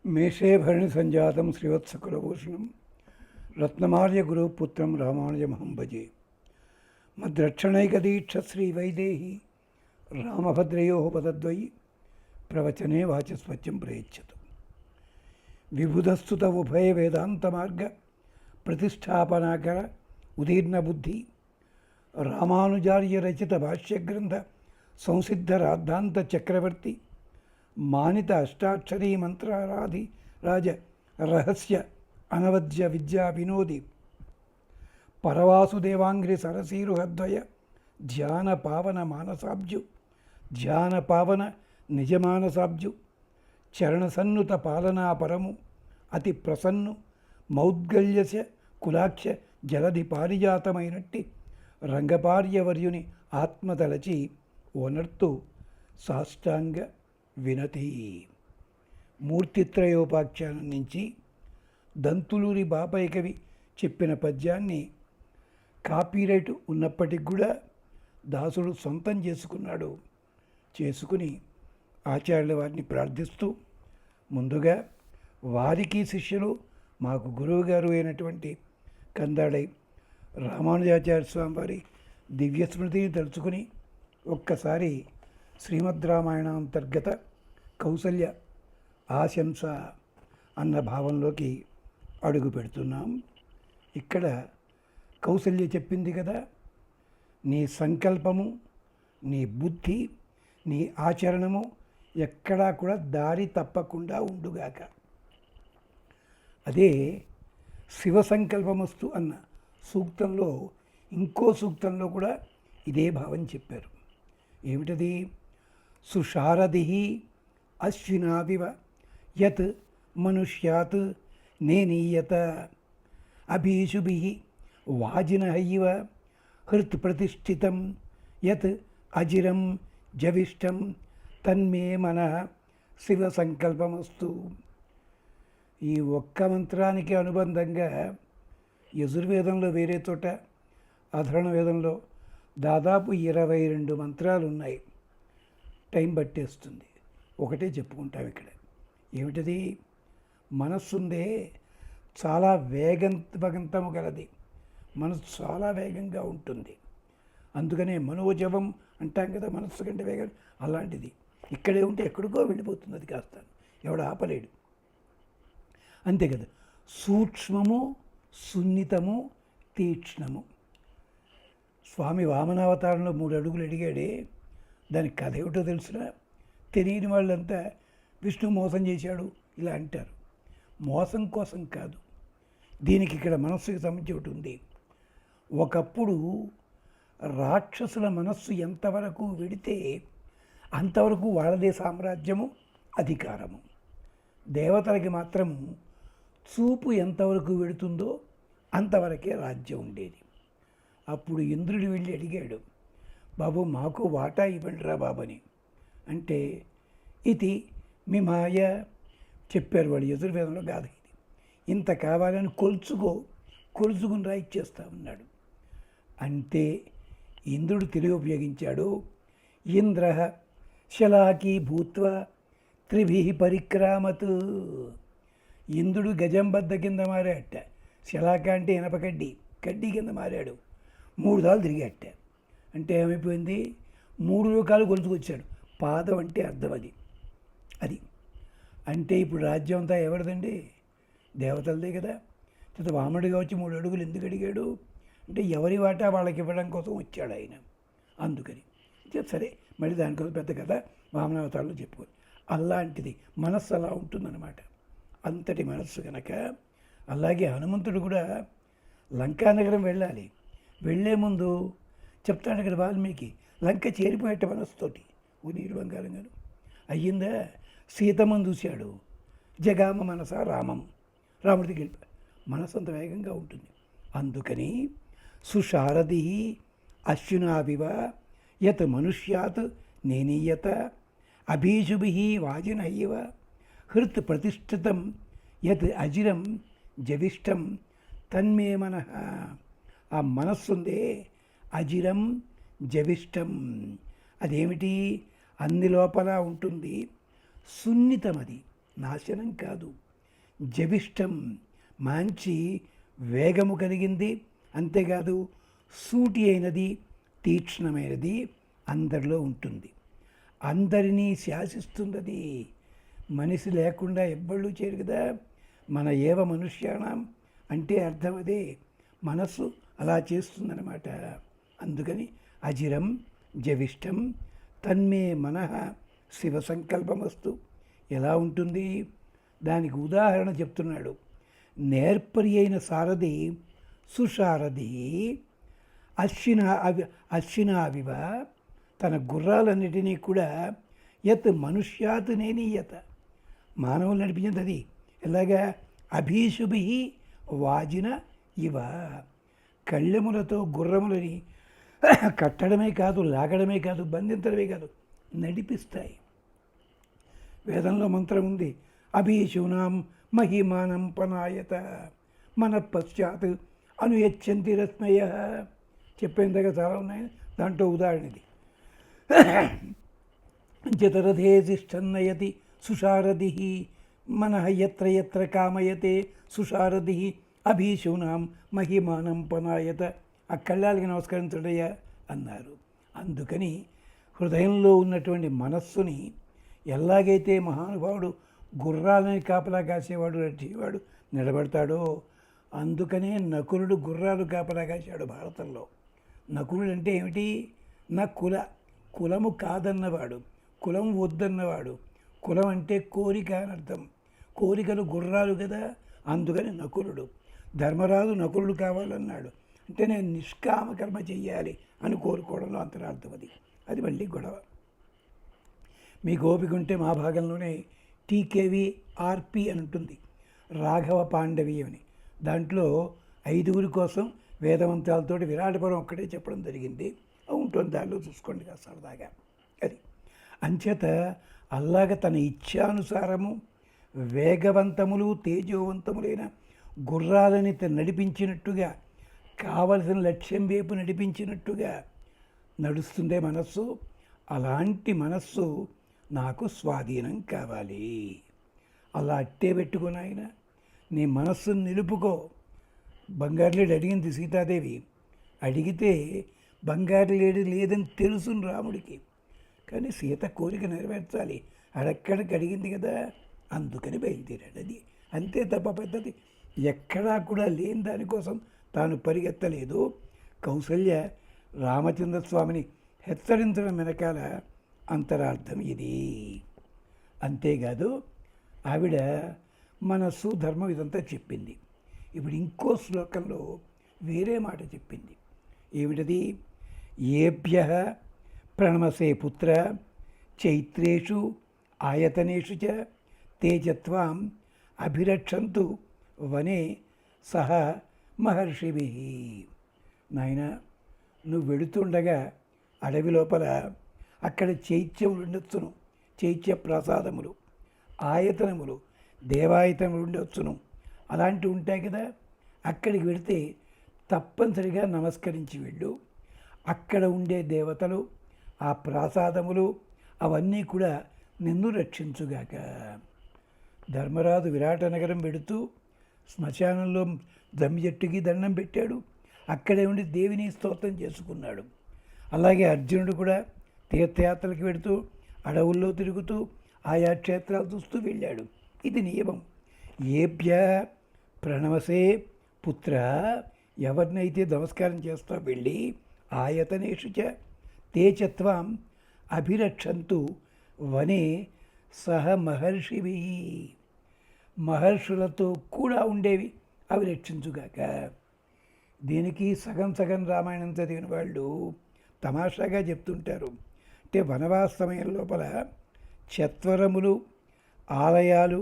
మేషే భరణి సంజాతం శ్రీవత్సకులభూషణం రత్నమార్యగురుపుత్రం రామానుజమహం భజే. మద్రక్షణైకదీక్ష శ్రీవైదేహి రామభద్రయో పదద్వయి ప్రవచనే వాచస్పత్యం ప్రయచ్చతు. విబుధస్తుత ఉభయ వేదాంత మార్గ ప్రతిష్టాపనాకర ఉదీర్ణ బుద్ధి రామానుజార్య రచిత భాష్యగ్రంథ సంసిద్ధ రాద్ధాంత చక్రవర్తి మానిత అష్టాక్షరీ మంత్రారాధి రాజ రహస్య అనవద్య విద్యా వినోది పరవాసుదేవాంగ్రి సరసీరుహద్వయ ధ్యాన పావన మానసాబ్జు ధ్యాన పావన నిజమానసాబ్జు చరణసన్నుత పాలనా పరము అతి ప్రసన్ను మౌద్గల్యస కులాక్ష జలధి పారిజాతమైనట్టి రంగపార్యవర్యుని ఆత్మతలచి ఓనర్తు సాష్టాంగ వినతి. మూర్తిత్రయోపాఖ్యానం నుంచి దంతులూరి బాపయ్య కవి చెప్పిన పద్యాన్ని కాపీరైట్ ఉన్నప్పటికి కూడా దాసుడు సొంతం చేసుకుని ఆచార్యుల వారిని ప్రార్థిస్తూ ముందుగా వారికి శిష్యులు మాకు గురువుగారు అయినటువంటి కందాడై రామానుజాచార్య స్వామి వారి దివ్య స్మృతిని తలుచుకుని ఒక్కసారి శ్రీమద్ రామాయణం అంతర్గత కౌసల్య ఆశంస అన్న భావంలోకి అడుగు పెడుతున్నాం. ఇక్కడ కౌసల్య చెప్పింది కదా, నీ సంకల్పము, నీ బుద్ధి, నీ ఆచరణము ఎక్కడా కూడా దారి తప్పకుండా ఉండుగాక. అదే శివ సంకల్పమస్తు అన్న సూక్తంలో ఇంకో సూక్తంలో కూడా ఇదే భావం చెప్పారు. ఏమిటది? సుశారది అశ్వినావివ యత్ మనుష్యాత్ నేనీయత అభీషుభి వాజినహైవ హృత్ ప్రతిష్ఠితం యత్ అజిరం జవిష్టం తన్మే మనః శివ సంకల్పమస్తు. ఈ ఒక్క మంత్రానికి అనుబంధంగా యజుర్వేదంలో వేరే చోట, అధర్వణ వేదంలో దాదాపు 22 మంత్రాలు ఉన్నాయి. టైం పట్టేస్తుంది, ఒకటే చెప్పుకుంటాం ఇక్కడ. ఏమిటది? మనస్సుందే చాలా వేగవంతము గలది. మనసు చాలా వేగంగా ఉంటుంది. అందుకనే మనోజవం అంటాం కదా, మనస్సు కంటే వేగం. అలాంటిది ఇక్కడే ఉంటే ఎక్కడికో వెళ్ళిపోతుంది. అది కాస్త ఎవడు ఆపలేడు. అంతే కదా. సూక్ష్మము, సున్నితము, తీక్ష్ణము. స్వామి వామనావతారంలో 3 అడుగులు అడిగాడే, దానికి కథ ఏమిటో తెలిసినా తెలియని వాళ్ళంతా విష్ణు మోసం చేశాడు ఇలా అంటారు. మోసం కోసం కాదు, దీనికి ఇక్కడ మనస్సుకి సంబంధించి ఒకటి ఉంది. ఒకప్పుడు రాక్షసుల మనస్సు ఎంతవరకు వెడితే అంతవరకు వాళ్ళదే సామ్రాజ్యము, అధికారము. దేవతలకి మాత్రము చూపు ఎంతవరకు వెడుతుందో అంతవరకే రాజ్యం ఉండేది. అప్పుడు ఇంద్రుడు వెళ్ళి అడిగాడు, బాబు మాకు వాటా ఇవ్వండి రా బాబని. అంటే ఇది మిమాయ చెప్పారు వాళ్ళు యజుర్వేదంలో. కాదు, ఇది ఇంత కావాలని కొలుచుకుని రా ఇచ్చేస్తా ఉన్నాడు. అంటే ఇంద్రుడు తెలివి ఉపయోగించాడు. ఇంద్ర శలాకీ భూత్వ త్రిభి పరిక్రామత్. ఇంద్రుడు గజంబద్ద కింద మారాట. శలాక అంటే ఇనపకడ్డి, కడ్డీ కింద మారాడు. 3 సార్లు తిరిగాట. అంటే ఏమైపోయింది? 3 లోకాలు కొలుచుకొచ్చాడు. పాదం అంటే అర్థం అది. అంటే ఇప్పుడు రాజ్యం అంతా ఎవరిదండి? దేవతలదే కదా. వామనుడిగా వచ్చి 3 అడుగులు ఎందుకు అడిగాడు అంటే ఎవరి వాటా వాళ్ళకి ఇవ్వడం కోసం వచ్చాడు ఆయన. అందుకని సరే, మళ్ళీ దానికోసం పెద్ద కథ వామనావతారంలో చెప్పుకోవాలి. అలాంటిది మనస్సు అలా ఉంటుందన్నమాట. అంతటి మనస్సు కనుక. అలాగే హనుమంతుడు కూడా లంకానగరం వెళ్ళాలి. వెళ్ళే ముందు చెప్తాడు కదా వాల్మీకి, లంక చేరిపోయేట మనస్సుతోటి. ఓ నీరు బంగారం గారు అయ్యిందా? సీతమ్మను చూశాడు. జగామ మనస రామం, రాముడికి వెళ్ళిపోయాడు. మనసు అంత వేగంగా ఉంటుంది. అందుకని సుశారది అశ్వినావివ యత్ మనుష్యాత్ నేనీయత అభీషుభి వాజినహైవ హృత్ ప్రతిష్ఠితం యత్ అజిరం జవిష్టం తన్మే మనః. ఆ మనస్సుందే అజిరం జవిష్టం. అదేమిటి? అన్ని లోపల ఉంటుంది. సున్నితం, అది నాశనం కాదు. జవిష్టం మంచి వేగము కలిగింది, అంతేకాదు సూటి అయినది, తీక్ష్ణమైనది అందరిలో ఉంటుంది. అందరినీ శాసిస్తున్నది. మనిషి లేకుండా ఎవ్వళ్ళు చేయరు కదా. మన ఏవ మనుష్యాణం అంటే అర్థం అదే. మనస్సు అలా చేస్తుందన్నమాట. అందుకని అజిరం జవిష్టం తన్మే మనః శివ సంకల్పమస్తు. ఎలా ఉంటుంది దానికి ఉదాహరణ చెప్తున్నాడు. నేర్పరి అయిన సారథి సుసారథి అశ్వినావివ తన గుర్రాలన్నిటినీ కూడా యత్ మనుష్యాత్ నేనీయత మానవులు నడిపించింది అది. ఎలాగా అభీషుభి వాజిన ఇవ కళ్ళెములతో గుర్రములని కట్టడమే కాదు, లాగడమే కాదు, బంధించడమే కాదు, నడిపిస్తాయి. వేదంలో మంత్రం ఉంది, అభీషూనాం మహిమానం పనాయత మన పశ్చాత్ అనుయచ్చంతి రత్నయ. చెప్పేంత దగ్గర చాలా ఉన్నాయి, దాంట్లో ఉదాహరణ ఇది. జతరథే తిష్టన్నయతి సుషారథి మనః యత్ర యత్ర కామయతే సుషారథి అభీషూనాం మహిమానం పనాయత. ఆ కళ్ళాలకి నమస్కరించడయ్యా అన్నారు. అందుకని హృదయంలో ఉన్నటువంటి మనస్సుని ఎలాగైతే మహానుభావుడు గుర్రాలని కాపలా కాసేవాడు, రక్షేవాడు నిలబడతాడో, అందుకనే నకులుడు గుర్రాలు కాపలా కాశాడు భారతంలో. నకులుడు అంటే ఏమిటి? నా కులము కాదన్నవాడు, కులం వద్దన్నవాడు. కులం అంటే కోరిక అని అర్థం. కోరికలు గుర్రాలు కదా, అందుకని నకులుడు. ధర్మరాజు నకులుడు కావాలన్నాడు అంటే నేను నిష్కామ కర్మ చెయ్యాలి అని కోరుకోవడంలో అంతరార్థం అది. అది మళ్ళీ గొడవ. మీకు ఓపిక ఉంటే మా భాగంలోనే టీకేవి ఆర్పి అని ఉంటుంది, రాఘవ పాండవి అని. దాంట్లో 5 కోసం వేదవంతాలతో విరాటపురం ఒక్కటే చెప్పడం జరిగింది. ఉంటుంది, దానిలో చూసుకోండి కాస్త సరదాగా. అది అంచేత అలాగ తన ఇచ్ఛానుసారము వేగవంతములు తేజోవంతములైన గుర్రాలని నడిపించినట్టుగా, కావలసిన లక్ష్యం వైపు నడిపించినట్టుగా నడుస్తుందే మనస్సు. అలాంటి మనస్సు నాకు స్వాధీనం కావాలి. అలా అట్టే పెట్టుకుని ఆయన నీ మనస్సును నిలుపుకో. బంగారు లేడు అడిగింది సీతాదేవి. అడిగితే బంగారు లేడు లేదని తెలుసును రాముడికి, కానీ సీత కోరిక నెరవేర్చాలి. అడక్కడికి అడిగింది కదా, అందుకని బయలుదేరాడు. అది అంతే తప్ప పెద్దది ఎక్కడా కూడా లేని దానికోసం తాను పరిగెత్తలేదు. కౌసల్య రామచంద్రస్వామిని హెచ్చరించడం వెనకాల అంతరార్థం ఇది. అంతేకాదు ఆవిడ మనస్సు ధర్మం ఇదంతా చెప్పింది. ఇప్పుడు ఇంకో శ్లోకంలో వేరే మాట చెప్పింది. ఏమిటది? ఏభ్య ప్రణమసే పుత్ర చైత్రేషు ఆయతనేషు చ తేజత్వాం అభిరక్షంతు వనే సహ మహర్షిభి. నాయన, నువ్వు వెళుతుండగా అడవి లోపల అక్కడ చైత్యములు ఉండొచ్చును, చైత్య ప్రసాదములు, ఆయతనములు, దేవాయతనములు ఉండొచ్చును. అలాంటివి ఉంటాయి కదా, అక్కడికి వెళితే తప్పనిసరిగా నమస్కరించి వెళ్ళు. అక్కడ ఉండే దేవతలు, ఆ ప్రసాదములు అవన్నీ కూడా నిన్ను రక్షించుగాక. ధర్మరాజు విరాట నగరం వెడుతూ శ్మశానంలో జమ్మిచెట్టుకి దండం పెట్టాడు. అక్కడే ఉండి దేవిని స్తోత్రం చేసుకున్నాడు. అలాగే అర్జునుడు కూడా తీర్థయాత్రలకు వెడుతూ అడవుల్లో తిరుగుతూ ఆయా క్షేత్రాలు చూస్తూ వెళ్ళాడు. ఇది నియమం. ఏభ్య ప్రణవసే పుత్ర, ఎవరినైతే నమస్కారం చేస్తా వెళ్ళి ఆయతనేషు చ తేజత్వం అభిరక్షంతు వనే సహ మహర్షిభి, మహర్షులతో కూడా ఉండేవి అవి రక్షించుగాక. దీనికి సగం సగం రామాయణం చదివిన వాళ్ళు తమాషాగా చెప్తుంటారు. అంటే వనవాస సమయం లోపల చత్వరములు, ఆలయాలు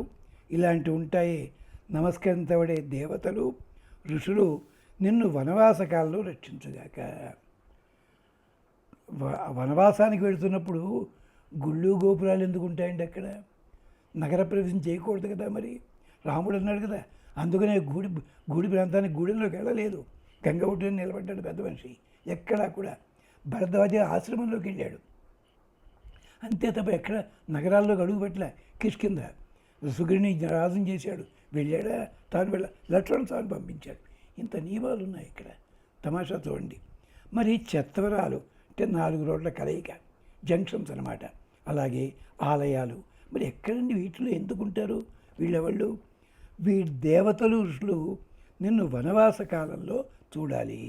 ఇలాంటివి ఉంటాయి. నమస్కరించబడే దేవతలు, ఋషులు నిన్ను వనవాస కాలంలో రక్షించుగాక. వనవాసానికి వెళుతున్నప్పుడు గుళ్ళు గోపురాలు ఎందుకు ఉంటాయండి? అక్కడ నగర ప్రవేశం చేయకూడదు కదా. మరి రాముడు అన్నాడు కదా, అందుకనే గుడి ప్రాంతానికి గుడిలోకి వెళ్ళలేదు. గంగ ఒడ్డున నిలబడ్డాడు పెద్ద మనిషి. ఎక్కడా కూడా భరద్వాజ ఆశ్రమంలోకి వెళ్ళాడు అంతే తప్ప ఎక్కడ నగరాల్లోకి అడుగు పెట్టలే. కిష్కింద సుగ్రీని రాజుని చేశాడు, వెళ్ళాడా? తాను లక్ష్మణుడు తాను పంపించాడు. ఇంత నియమాలు ఉన్నాయి ఇక్కడ. తమాషా చూడండి. మరి చెత్తవరాలు అంటే 4 రోడ్ల కలయిక, జంక్షన్స్ అనమాట. అలాగే ఆలయాలు. మరి ఎక్కడండి వీటిలో ఎందుకుంటారు వీళ్ళెవాళ్ళు? దేవతలు ఋషులు నిన్ను వనవాస కాలంలో చూడాలి,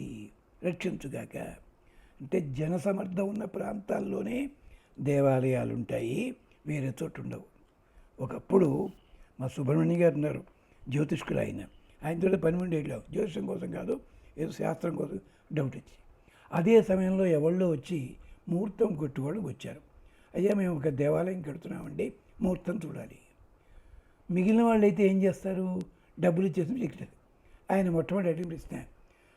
రక్షించుగాక. అంటే జనసమర్థం ఉన్న ప్రాంతాల్లోనే దేవాలయాలు ఉంటాయి, వేరే చోటు ఉండవు. ఒకప్పుడు మా సుబ్రహ్మణ్య గారు ఉన్నారు, జ్యోతిష్కులు. ఆయనతో పని ఉండేట్లో జ్యోతిషం కోసం కాదు, ఏదో శాస్త్రం కోసం డౌట్ వచ్చి. అదే సమయంలో ఎవళ్ళో వచ్చి ముహూర్తం కొట్టుకోవడానికి వచ్చారు. అయ్యా మేము ఒక దేవాలయం కడుతున్నామండి, ముహూర్తం చూడాలి. మిగిలిన వాళ్ళు అయితే ఏం చేస్తారు? డబ్బులు ఇచ్చేసి చెప్తారు. ఆయన మొట్టమొదటి అడిగిన ప్రశ్న,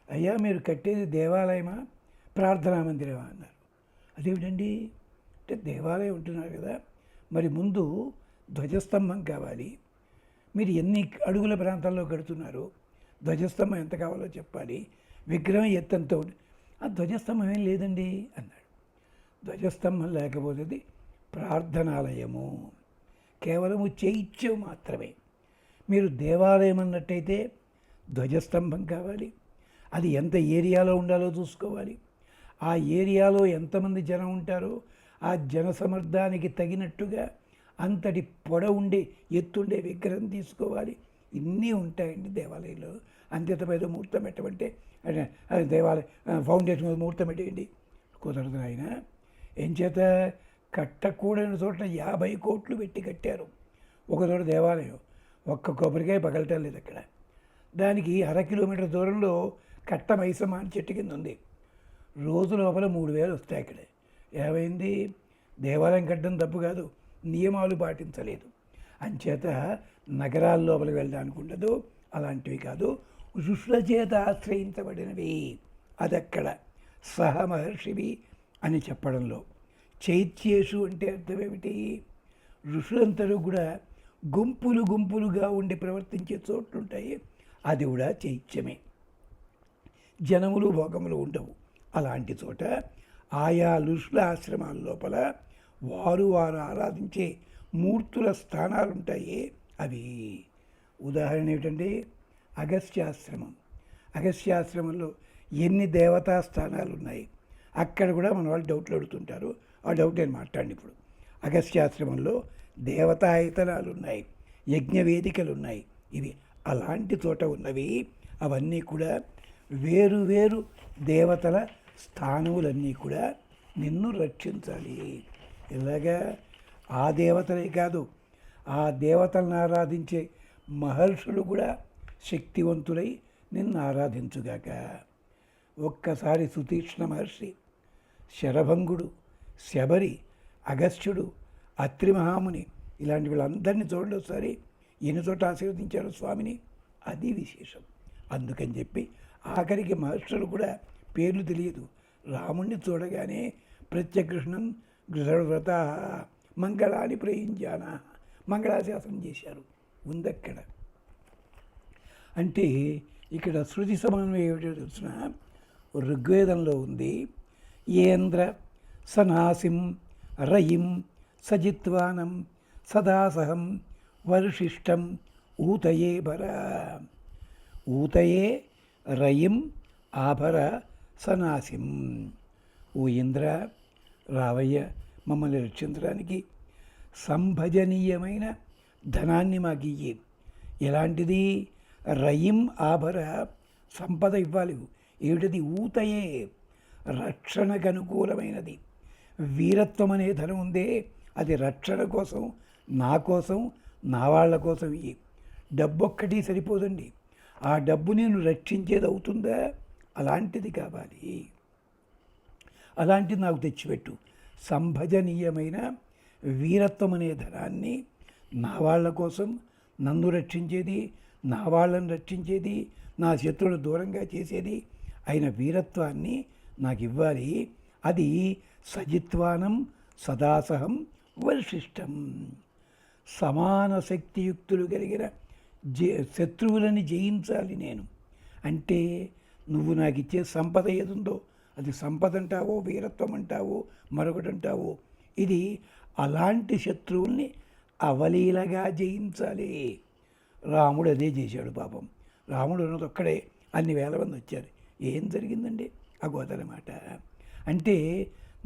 అయ్యా మీరు కట్టేది దేవాలయమా ప్రార్థనా మందిరమా అన్నారు. అదేమిటండి అంటే దేవాలయం ఉంటున్నారు కదా, మరి ముందు ధ్వజస్తంభం కావాలి. మీరు ఎన్ని అడుగుల ప్రాంతాల్లో కడుతున్నారు, ధ్వజస్తంభం ఎంత కావాలో చెప్పాలి, విగ్రహం ఎత్తంతో. ఆ ధ్వజస్తంభం ఏం లేదండి అన్నాడు. ధ్వజస్తంభం లేకపోతే ప్రార్థనాలయము, కేవలము చైత్యం మాత్రమే. మీరు దేవాలయం అన్నట్టయితే ధ్వజస్తంభం కావాలి, అది ఎంత ఏరియాలో ఉండాలో చూసుకోవాలి, ఆ ఏరియాలో ఎంతమంది జనం ఉంటారో ఆ జన సమర్థానికి తగినట్టుగా అంతటి పొడవుండే ఎత్తుండే విగ్రహం తీసుకోవాలి. ఇన్నీ ఉంటాయండి దేవాలయంలో. అంతేత పెద్ద ముహూర్తం పెట్టమంటే దేవాలయం ఫౌండేషన్ మీద ముహూర్తం పెట్టేయండి, కుదరదు ఆయన. ఏం చేత కట్టకూడని చోట 50 కోట్లు పెట్టి కట్టారు. ఒక చోట దేవాలయం ఒక్క కొబ్బరికాయ పగలటం లేదు అక్కడ. దానికి 1/2 కిలోమీటర్ దూరంలో కట్ట మైసమ్మ అని చెట్టు కింద ఉంది. రోజు లోపల 3,000 వస్తాయి అక్కడ. ఏమైంది? దేవాలయం కట్టడం తప్పు కాదు, నియమాలు పాటించలేదు. అంచేత నగరాల లోపలికి వెళ్ళడానికి ఉండదు, అలాంటివి కాదు. ఋషుల చేత ఆశ్రయించబడినవి. అదక్కడ సహ మహర్షివి అని చెప్పడంలో. చైత్యేషు అంటే అర్థం ఏమిటి? ఋషులందరూ కూడా గుంపులు గుంపులుగా ఉండి ప్రవర్తించే చోట్లు ఉంటాయి, అది కూడా చైత్యమే. జనములు భోగములు ఉండవు. అలాంటి చోట ఆయా ఋషుల ఆశ్రమాల లోపల వారు ఆరాధించే మూర్తుల స్థానాలు ఉంటాయి. అవి ఉదాహరణ ఏమిటంటే అగస్త్యాశ్రమం. అగస్త్యాశ్రమంలో ఎన్ని దేవతా స్థానాలు ఉన్నాయి, అక్కడ కూడా మన వాళ్ళు డౌట్లు అడుగుతుంటారు. ఆ డౌట్ నేను మాట్లాడి ఇప్పుడు. అగస్త్యాశ్రమంలో దేవతాయతనాలు ఉన్నాయి, యజ్ఞ వేదికలు ఉన్నాయి. ఇవి అలాంటి చోట ఉన్నవి. అవన్నీ కూడా వేరు వేరు దేవతల స్థానములన్నీ కూడా నిన్ను రక్షించాలి. ఇలాగా ఆ దేవతలే కాదు, ఆ దేవతలను ఆరాధించే మహర్షులు కూడా శక్తివంతులై నిన్ను ఆరాధించుగాక. ఒక్కసారి సుతీక్ష్ణ మహర్షి, శరభంగుడు, శబరి, అగస్త్యుడు, అత్రి మహాముని ఇలాంటి వీళ్ళందరినీ చూడండి ఒకసారి. ఎన్ని చోట ఆశీర్వదించారు స్వామిని, అది విశేషం. అందుకని చెప్పి ఆఖరికి మహర్షులు కూడా పేర్లు తెలియదు. రాముణ్ణి చూడగానే ప్రత్యకృష్ణన్ గృహవ్రత మంగళాన్ని ప్రయించాన, మంగళాశాసనం చేశారు. ఉందక్కడ. అంటే ఇక్కడ శృతి సమన్వయం ఏమిటో తెలిసిన ఋగ్వేదంలో ఉంది. ఏంద్ర సనాసిం రయిం సజిత్వానం సదాసహం వర్షిష్టం ఊతయే భర. ఊతయే రయిం ఆభర సనాసిం. ఓ ఇంద్ర రావయ్య, మమ్మల్ని రక్షించడానికి సంభజనీయమైన ధనాన్ని మాకు ఇయ్యి. ఎలాంటిది? రయిం ఆభర, సంపద ఇవ్వాలి. ఏమిటది? ఊతయే, రక్షణకు అనుకూలమైనది. వీరత్వం అనే ధనం ఉందే, అది రక్షణ కోసం, నా కోసం, నా వాళ్ళ కోసం ఇయ్యి. డబ్బొక్కటి సరిపోదండి, ఆ డబ్బు నేను రక్షించేది అవుతుందా? అలాంటిది కావాలి. అలాంటిది నాకు తెచ్చిపెట్టు. సంభజనీయమైన వీరత్వం అనే ధనాన్ని, నా వాళ్ళ కోసం, నన్ను రక్షించేది, నా వాళ్ళని రక్షించేది, నా శత్రువులు దూరంగా చేసేది అయిన వీరత్వాన్ని నాకు ఇవ్వాలి. అది సజిత్వానం సదాసహం వర్షిష్టం. సమాన శక్తియుక్తులు కలిగిన శత్రువులని జయించాలి నేను. అంటే నువ్వు నాకు ఇచ్చే సంపద ఏదుందో అది సంపద అంటావో, వీరత్వం అంటావో, మరొకటి అంటావో, ఇది అలాంటి శత్రువుల్ని అవలీలగా జయించాలి. రాముడు అదే చేశాడు పాపం. రాముడు ఉన్నది ఒక్కడే, అన్ని వేల మంది వచ్చారు. ఏం జరిగిందండి? అదనమాట. అంటే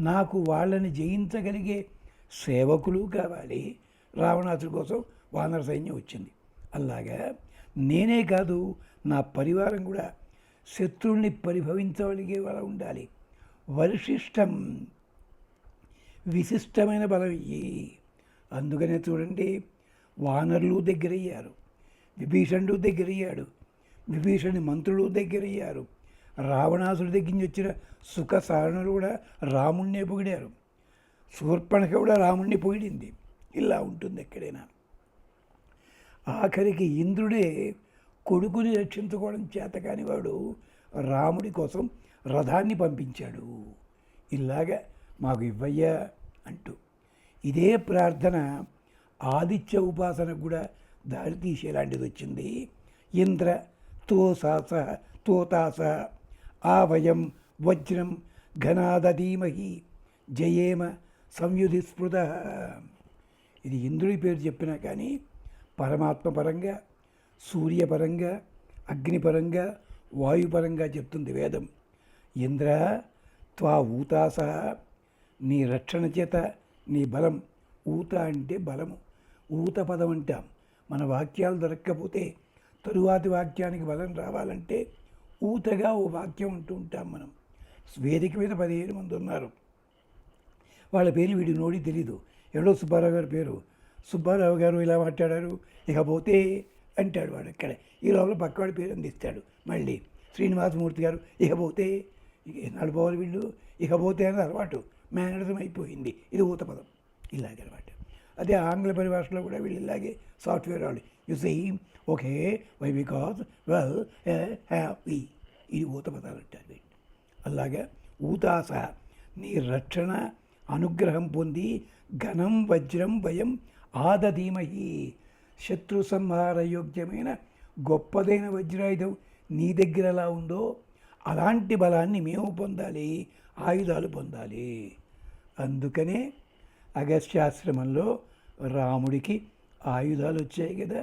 నాకు వాళ్ళని జయించగలిగే సేవకులు కావాలి. రావణాసుడి కోసం వానర సైన్యం వచ్చింది. అలాగా నేనే కాదు, నా పరివారం కూడా శత్రువుల్ని పరిభవించగలిగే వాళ్ళ ఉండాలి. వరిశిష్టం విశిష్టమైన బలం ఇయ్యి. అందుకనే చూడండి, వానరులు దగ్గరయ్యారు, విభీషణుడు దగ్గరయ్యాడు, విభీషణుని మంత్రులు దగ్గరయ్యారు, రావణాసుడి దగ్గర నుంచి వచ్చిన సుఖ సారణులు కూడా రాముణ్ణే పొగిడారు, శూర్పణఖ కూడా రాముణ్ణి పొగిడింది. ఇలా ఉంటుంది ఎక్కడైనా. ఆఖరికి ఇంద్రుడే కొడుకుని రక్షించుకోవడం చేత కానివాడు రాముడి కోసం రథాన్ని పంపించాడు. ఇలాగా మాకు ఇవ్వయ్యా అంటూ ఇదే ప్రార్థన ఆదిత్య ఉపాసనకు కూడా దారి తీసేలాంటిది వచ్చింది. ఇంద్ర తోతాస ఆవయం వజ్రం ఘనాదీమహి జయేమ సంయుధి స్మృత. ఇది ఇంద్రుడి పేరు చెప్పినా కానీ పరమాత్మ పరంగా, సూర్యపరంగా, అగ్నిపరంగా, వాయుపరంగా చెప్తుంది వేదం. ఇంద్ర త్వా ఊతాస, నీ రక్షణ చేత నీ బలం. ఊత అంటే బలము. ఊత పదం అంటాం. మన వాక్యాలు దొరక్కపోతే తరువాతి వాక్యానికి బలం రావాలంటే ఊతగా ఓ వాక్యం అంటూ ఉంటాం మనం. వేదిక మీద 15 మంది ఉన్నారు. వాళ్ళ పేర్లు వీడి నోడి తెలీదు. ఎవడో సుబ్బారావు గారి పేరు. సుబ్బారావు గారు ఇలా మాట్లాడారు, ఇకపోతే అంటాడు వాడు. ఇక్కడ ఈ లోపల పక్కవాడి పేరు అందిస్తాడు. మళ్ళీ శ్రీనివాసమూర్తి గారు ఇకపోతే, ఎన్నాళ్ళు పోవాలి వీళ్ళు, ఇకపోతే అనేది అలవాటు, మేనరిజం అయిపోయింది. ఇది ఊత పదం. ఇలాగనమాట. అదే ఆంగ్ల పరిభాషలో కూడా వీళ్ళు ఇలాగే సాఫ్ట్వేర్ వాళ్ళు. You see okay why because well happy. ఇది ఊత పదాలు అంటారు. అలాగా ఊతాస, నీ రక్షణ అనుగ్రహం పొంది ఘనం వజ్రం భయం ఆదధీమహి, శత్రు సంహార యోగ్యమైన గొప్పదైన వజ్రాయుధం నీ దగ్గర ఎలా ఉందో అలాంటి బలాన్ని మేము పొందాలి, ఆయుధాలు పొందాలి. అందుకనే అగస్త్యాశ్రమంలో రాముడికి ఆయుధాలు వచ్చాయి కదా.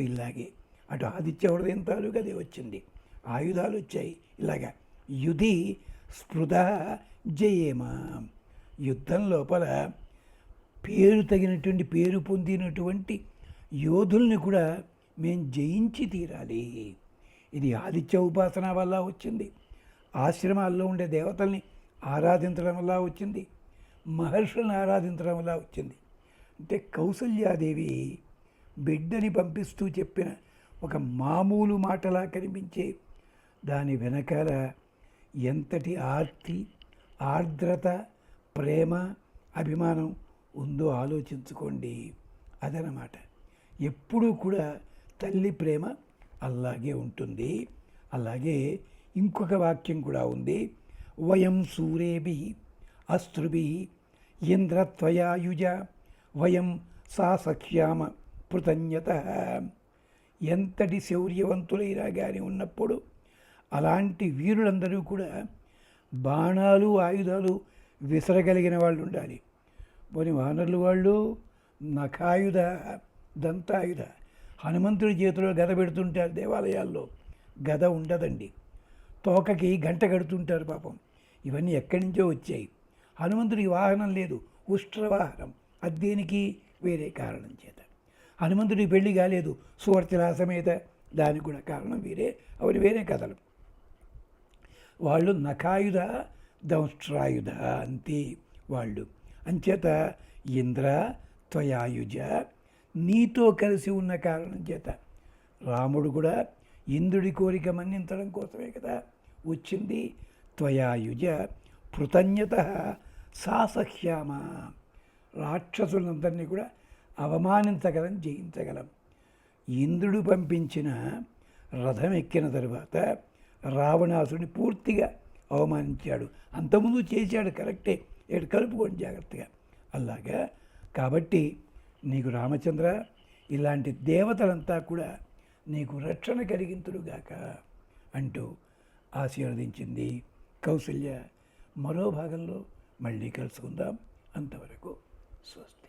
ఇలాగే అటు ఆదిత్య హృదయం తాలూకు అదే వచ్చింది, ఆయుధాలు వచ్చాయి. ఇలాగా యుధి స్పృధ జయేమ, యుద్ధం లోపల పేరు తగినటువంటి, పేరు పొందినటువంటి యోధుల్ని కూడా మేము జయించి తీరాలి. ఇది ఆదిత్య ఉపాసన వల్ల వచ్చింది, ఆశ్రమాల్లో ఉండే దేవతల్ని ఆరాధించడం వల్ల వచ్చింది, మహర్షులను ఆరాధించడం వల్ల వచ్చింది. అంటే కౌసల్యాదేవి బిడ్డని పంపిస్తూ చెప్పిన ఒక మామూలు మాటలా కనిపించే దాని వెనకాల ఎంతటి ఆర్తి, ఆర్ద్రత, ప్రేమ, అభిమానం ఉందో ఆలోచించుకోండి. అదనమాట. ఎప్పుడూ కూడా తల్లి ప్రేమ అలాగే ఉంటుంది. అలాగే ఇంకొక వాక్యం కూడా ఉంది. వయం సూరేభి అస్త్రుభి ఇంద్రత్వయాయుజ వయం సా సఖ్యామ పృతన్యత. ఎంతటి శౌర్యవంతులైనా కానీ ఉన్నప్పుడు అలాంటి వీరులందరూ కూడా బాణాలు, ఆయుధాలు విసరగలిగిన వాళ్ళు ఉండాలి. పోనీ వానరులు వాళ్ళు నఖాయుధ, దంతాయుధ. హనుమంతుడి చేతిలో గద పెడుతుంటారు దేవాలయాల్లో, గద ఉండదండి. తోకకి గంట కడుతుంటారు పాపం. ఇవన్నీ ఎక్కడి నుంచో వచ్చాయి. హనుమంతుడికి వాహనం లేదు, ఉష్ట్రవాహనం. అది దేనికి? వేరే కారణం చేత. హనుమంతుడికి పెళ్లి కాలేదు, సువర్చల సమేత, దానికి కూడా కారణం వేరే. అవన్నీ వేరే కథలు. వాళ్ళు నఖాయుధ, దంష్ట్రాయుధ అంతే వాళ్ళు. అంచేత ఇంద్ర త్వయాయుజ, నీతో కలిసి ఉన్న కారణం చేత రాముడు కూడా ఇంద్రుడి కోరిక మన్నించడం కోసమే కదా వచ్చింది. త్వయాయుజ పృతన్యత సాసహ్యామ, రాక్షసులందరినీ కూడా అవమానించగలం, జయించగలం. ఇంద్రుడు పంపించిన రథం ఎక్కిన తరువాత రావణాసుడిని పూర్తిగా అవమానించాడు. అంతకుముందు చేశాడు, కరెక్టే. ఏడు కలుపుకోండి జాగ్రత్తగా. అలాగా కాబట్టి నీకు రామచంద్ర, ఇలాంటి దేవతలంతా కూడా నీకు రక్షణ కలిగింతురుగాక అంటూ ఆశీర్వదించింది కౌసల్య. మరో భాగంలో మళ్ళీ కలుసుకుందాం. అంతవరకు స్వస్తి.